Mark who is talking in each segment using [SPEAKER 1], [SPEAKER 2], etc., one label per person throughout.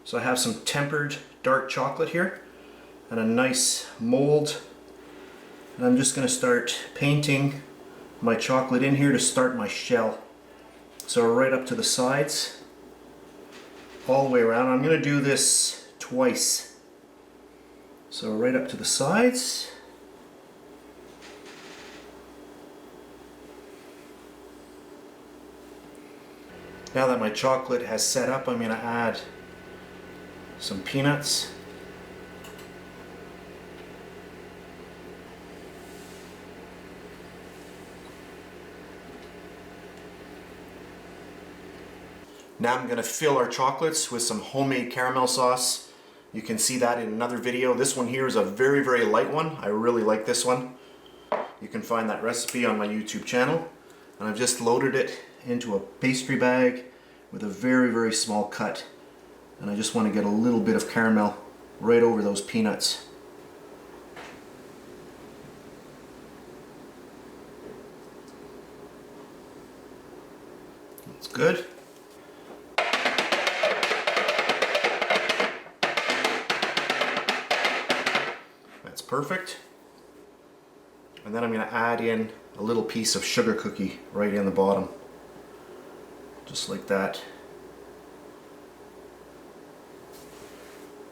[SPEAKER 1] So I have some tempered dark chocolate here and a nice mold, and I'm just going to start painting my chocolate in here to start my shell. So right up to the sides, all the way around. I'm going to do this twice. So right up to the sides. Now that my chocolate has set up, I'm going to add some peanuts. Now I'm going to fill our chocolates with some homemade caramel sauce. You can see that in another video. This one here is a very, very light one. I really like this one. You can find that recipe on my YouTube channel. And I've just loaded it into a pastry bag with a very, very small cut. And I just want to get a little bit of caramel right over those peanuts. That's good. That's perfect. And then I'm going to add in a little piece of sugar cookie right in the bottom. Just like that.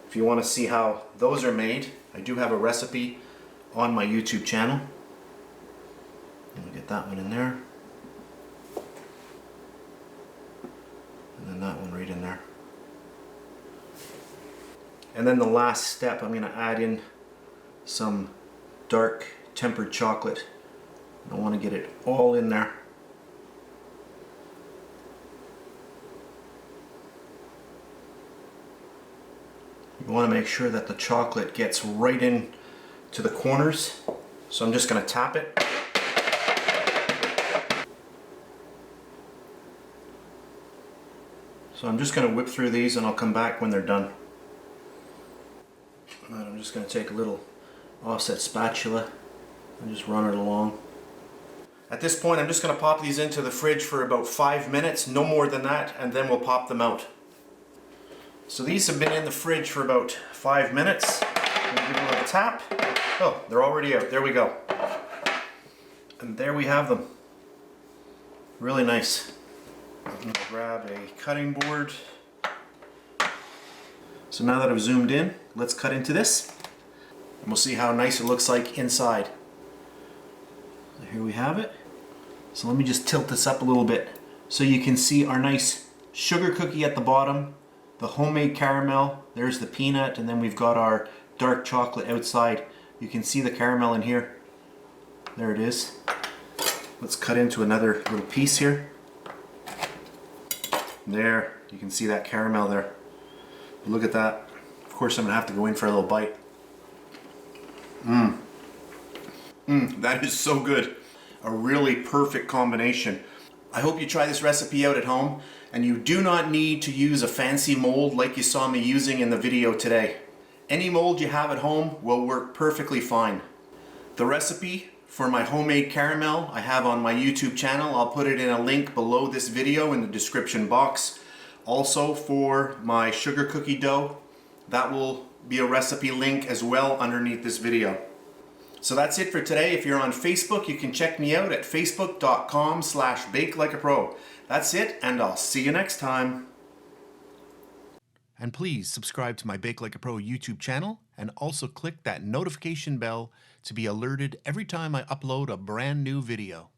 [SPEAKER 1] If you want to see how those are made, I do have a recipe on my YouTube channel. I'm going to get that one in there. And then that one right in there. And then the last step, I'm going to add in some dark tempered chocolate. I want to get it all in there. You want to make sure that the chocolate gets right in to the corners. So I'm just going to tap it. So I'm just going to whip through these and I'll come back when they're done. And I'm just going to take a little offset spatula and just run it along. At this point I'm just going to pop these into the fridge for about 5 minutes, no more than that, and then we'll pop them out. So these have been in the fridge for about 5 minutes. I'm going to give them a little tap. Oh, they're already out. There we go. And there we have them. Really nice. I'm going to grab a cutting board. So now that I've zoomed in, let's cut into this. And we'll see how nice it looks like inside. So here we have it. So let me just tilt this up a little bit so you can see our nice sugar cookie at the bottom, the homemade caramel, there's the peanut, and then we've got our dark chocolate outside. You can see the caramel in here. There it is. Let's cut into another little piece here. There, you can see that caramel there. Look at that. Of course I'm going to have to go in for a little bite. That is so good. A really perfect combination. I hope you try this recipe out at home, and you do not need to use a fancy mold like you saw me using in the video today. Any mold you have at home will work perfectly fine. The recipe for my homemade caramel I have on my YouTube channel. I'll put it in a link below this video in the description box. Also for my sugar cookie dough, that will be a recipe link as well underneath this video. So that's it for today. If you're on Facebook, you can check me out at facebook.com/BakeLikeAPro. That's it, and I'll see you next time. And please subscribe to my Bake Like a Pro YouTube channel, and also click that notification bell to be alerted every time I upload a brand new video.